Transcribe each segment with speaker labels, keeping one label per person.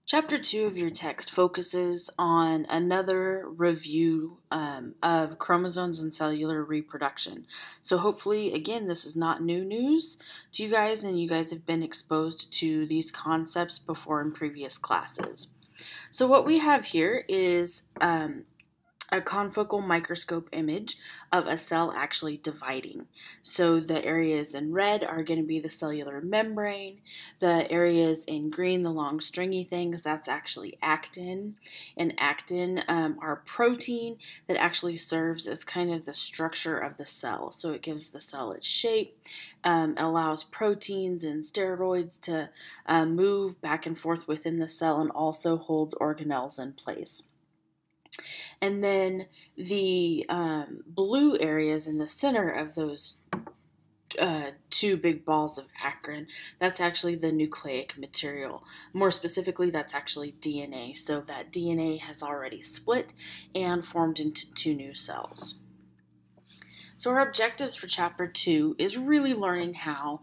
Speaker 1: Chapter 2 of your text focuses on another review of chromosomes and cellular reproduction. So hopefully, again, this is not new news to you guys, and you guys have been exposed to these concepts before in previous classes. So what we have here is a confocal microscope image of a cell actually dividing. So the areas in red are going to be the cellular membrane. The areas in green, the long stringy things, that's actually actin. And actin are protein that actually serves as kind of the structure of the cell. So it gives the cell its shape. It allows proteins and steroids to move back and forth within the cell and also holds organelles in place. And then the blue areas in the center of those two big balls of acrin, that's actually the nucleic material. More specifically, that's actually DNA. So that DNA has already split and formed into two new cells. So our objectives for Chapter 2 is really learning how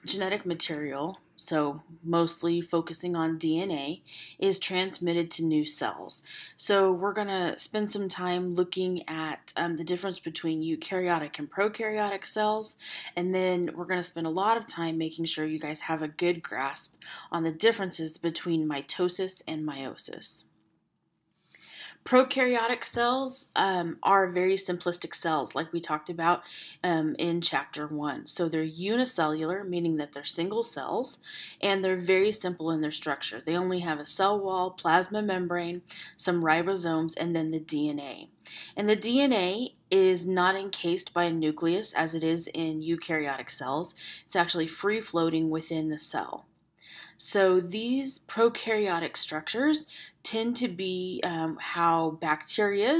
Speaker 1: genetic material, so mostly focusing on DNA, is transmitted to new cells. So we're going to spend some time looking at the difference between eukaryotic and prokaryotic cells, and then we're going to spend a lot of time making sure you guys have a good grasp on the differences between mitosis and meiosis. Prokaryotic cells are very simplistic cells, like we talked about in Chapter 1. So they're unicellular, meaning that they're single cells, and they're very simple in their structure. They only have a cell wall, plasma membrane, some ribosomes, and then the DNA. And the DNA is not encased by a nucleus as it is in eukaryotic cells. It's actually free-floating within the cell. So these prokaryotic structures tend to be how bacteria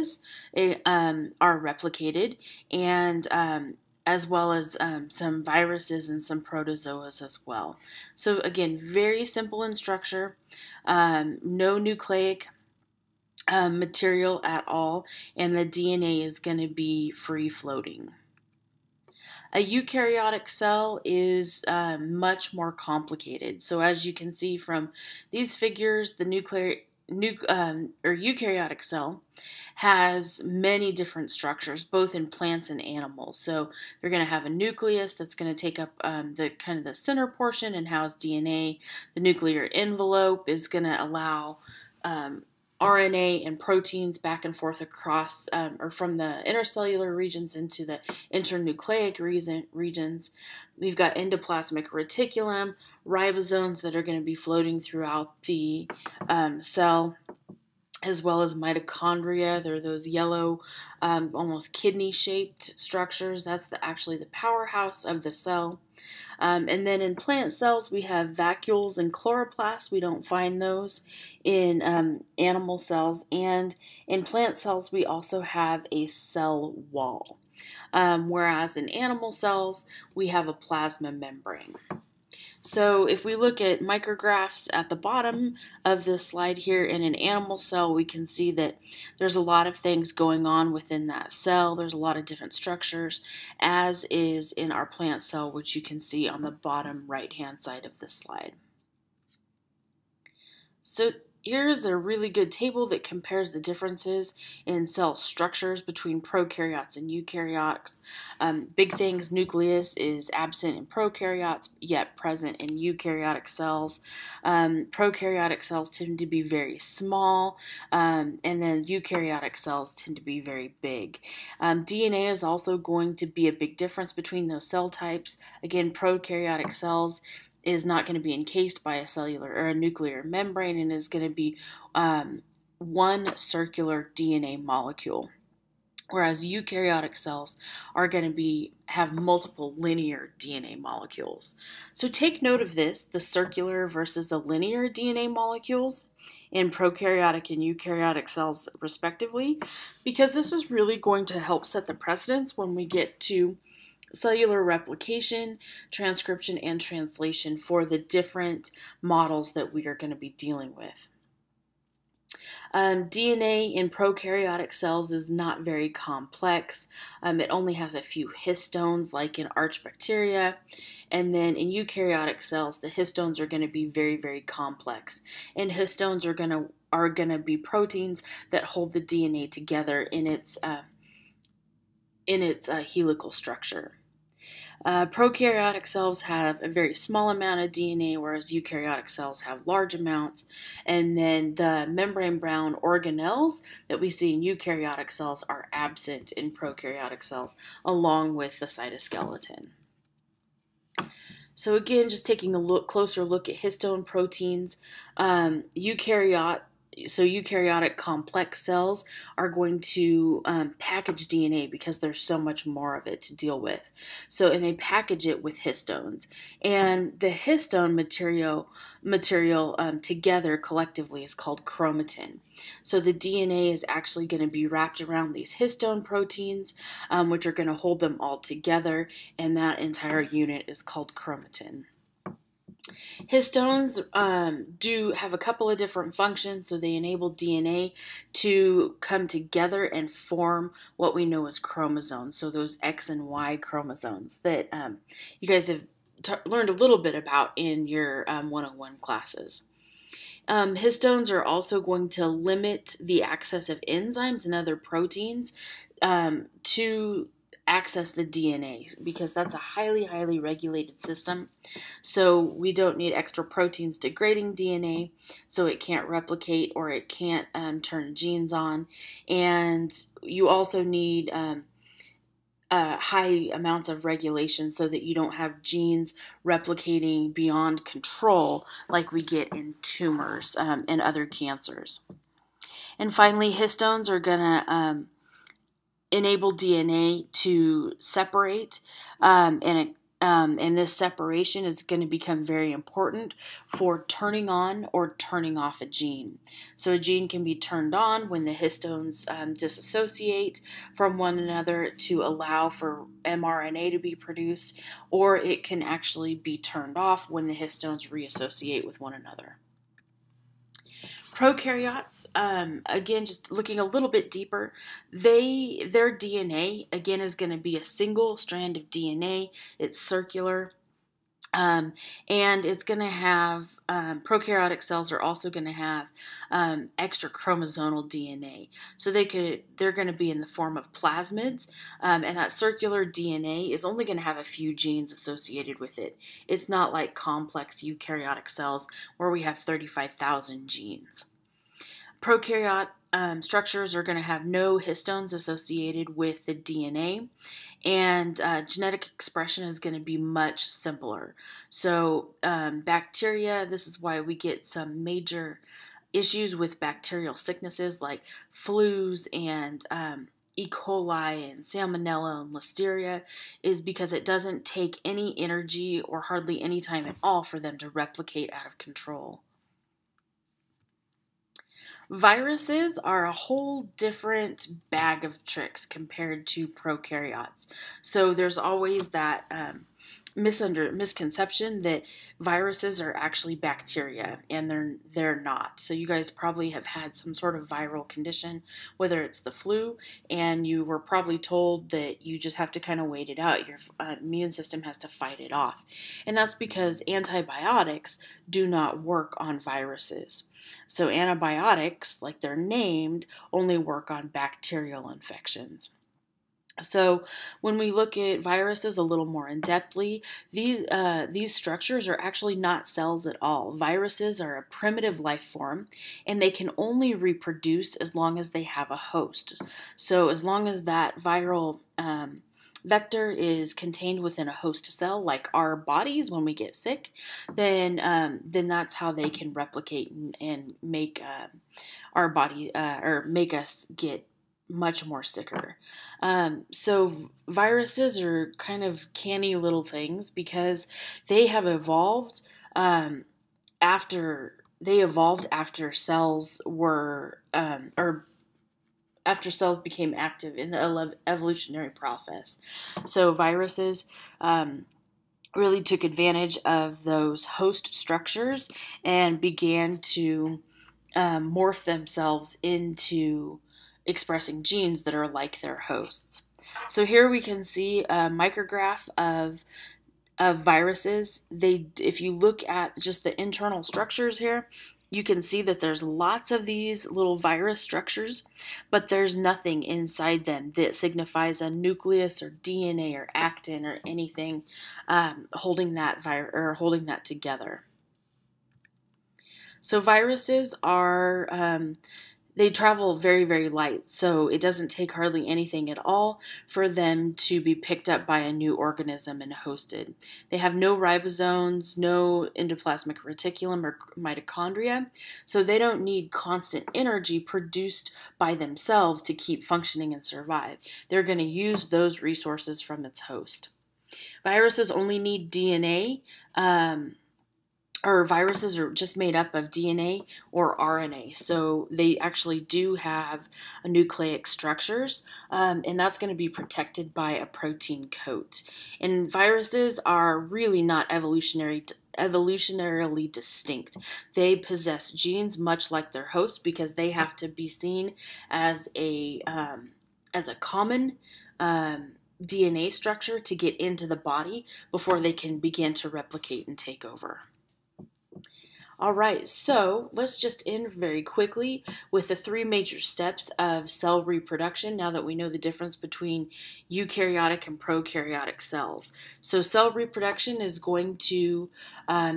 Speaker 1: are replicated, and as well as some viruses and some protozoas as well. So again, very simple in structure, no nucleic material at all, and the DNA is going to be free floating. A eukaryotic cell is much more complicated. So as you can see from these figures, the eukaryotic cell has many different structures, both in plants and animals. So they're going to have a nucleus that's going to take up the center portion and house DNA. The nuclear envelope is going to allow RNA and proteins back and forth across or from the intercellular regions into the internucleic regions. We've got endoplasmic reticulum, ribosomes that are going to be floating throughout the cell, as well as mitochondria. They're those yellow, almost kidney-shaped structures. That's actually the powerhouse of the cell. And then in plant cells, we have vacuoles and chloroplasts. We don't find those in animal cells. And in plant cells, we also have a cell wall. Whereas in animal cells, we have a plasma membrane. So if we look at micrographs at the bottom of this slide here in an animal cell, we can see that there's a lot of things going on within that cell. There's a lot of different structures, as is in our plant cell, which you can see on the bottom right-hand side of the slide. So here's a really good table that compares the differences in cell structures between prokaryotes and eukaryotes. Big things, nucleus is absent in prokaryotes, yet present in eukaryotic cells. Prokaryotic cells tend to be very small, and then eukaryotic cells tend to be very big. DNA is also going to be a big difference between those cell types. Again, prokaryotic cells is not going to be encased by a cellular or a nuclear membrane and is going to be one circular DNA molecule, whereas eukaryotic cells are going to have multiple linear DNA molecules. So take note of this, the circular versus the linear DNA molecules in prokaryotic and eukaryotic cells respectively, because this is really going to help set the precedence when we get to cellular replication, transcription, and translation for the different models that we are going to be dealing with. DNA in prokaryotic cells is not very complex. It only has a few histones, like in archbacteria. And then in eukaryotic cells, the histones are going to be very, very complex. And histones are going to be proteins that hold the DNA together in its helical structure. Prokaryotic cells have a very small amount of DNA, whereas eukaryotic cells have large amounts. And then the membrane-bound organelles that we see in eukaryotic cells are absent in prokaryotic cells, along with the cytoskeleton. So again, just taking a closer look at histone proteins, eukaryotic complex cells are going to package DNA because there's so much more of it to deal with. And they package it with histones. And the histone material together collectively is called chromatin. So the DNA is actually going to be wrapped around these histone proteins, which are going to hold them all together, and that entire unit is called chromatin. Histones do have a couple of different functions, so they enable DNA to come together and form what we know as chromosomes, so those X and Y chromosomes that you guys have learned a little bit about in your 101 classes. Histones are also going to limit the access of enzymes and other proteins to access the DNA, because that's a highly, highly regulated system. So we don't need extra proteins degrading DNA, so it can't replicate or it can't turn genes on. And you also need high amounts of regulation so that you don't have genes replicating beyond control like we get in tumors and other cancers. And finally, histones are going to enable DNA to separate, and this separation is going to become very important for turning on or turning off a gene. So a gene can be turned on when the histones disassociate from one another to allow for mRNA to be produced, or it can actually be turned off when the histones reassociate with one another. Prokaryotes, again, just looking a little bit deeper, their DNA, again, is going to be a single strand of DNA. It's circular, and it's going to have, prokaryotic cells are also going to have extra chromosomal DNA. So they're going to be in the form of plasmids, and that circular DNA is only going to have a few genes associated with it. It's not like complex eukaryotic cells where we have 35,000 genes. Prokaryote structures are going to have no histones associated with the DNA, and genetic expression is going to be much simpler. So bacteria, this is why we get some major issues with bacterial sicknesses like flus and E. coli and salmonella and listeria, is because it doesn't take any energy or hardly any time at all for them to replicate out of control. Viruses are a whole different bag of tricks compared to prokaryotes. So there's always that misconception that viruses are actually bacteria, and they're not. So you guys probably have had some sort of viral condition, whether it's the flu, and you were probably told that you just have to kind of wait it out. Your immune system has to fight it off. And that's because antibiotics do not work on viruses. So antibiotics, like they're named, only work on bacterial infections. So when we look at viruses a little more in-depthly, these structures are actually not cells at all. Viruses are a primitive life form, and they can only reproduce as long as they have a host. So as long as that viral vector is contained within a host cell, like our bodies when we get sick, then that's how they can replicate and make our body or make us get much more sicker. So viruses are kind of canny little things because they have evolved after cells were after cells became active in the evolutionary process. So viruses really took advantage of those host structures and began to morph themselves into expressing genes that are like their hosts. So here we can see a micrograph of viruses. If you look at just the internal structures here, you can see that there's lots of these little virus structures, but there's nothing inside them that signifies a nucleus or DNA or actin or anything holding that together. So viruses are they travel very, very light, so it doesn't take hardly anything at all for them to be picked up by a new organism and hosted. They have no ribosomes, no endoplasmic reticulum or mitochondria, so they don't need constant energy produced by themselves to keep functioning and survive. They're going to use those resources from its host. Viruses only need DNA. Or viruses are just made up of DNA or RNA. So they actually do have nucleic structures, and that's going to be protected by a protein coat. And viruses are really not evolutionarily distinct. They possess genes much like their host because they have to be seen as a common DNA structure to get into the body before they can begin to replicate and take over. All right, so let's just end very quickly with the three major steps of cell reproduction now that we know the difference between eukaryotic and prokaryotic cells. So cell reproduction is going to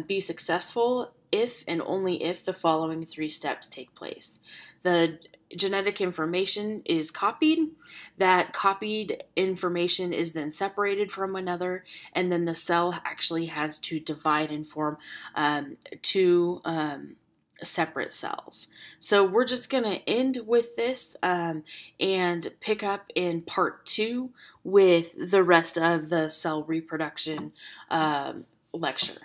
Speaker 1: be successful if and only if the following three steps take place. The genetic information is copied. That copied information is then separated from one another, and then the cell actually has to divide and form two separate cells. So we're just going to end with this and pick up in part 2 with the rest of the cell reproduction lecture.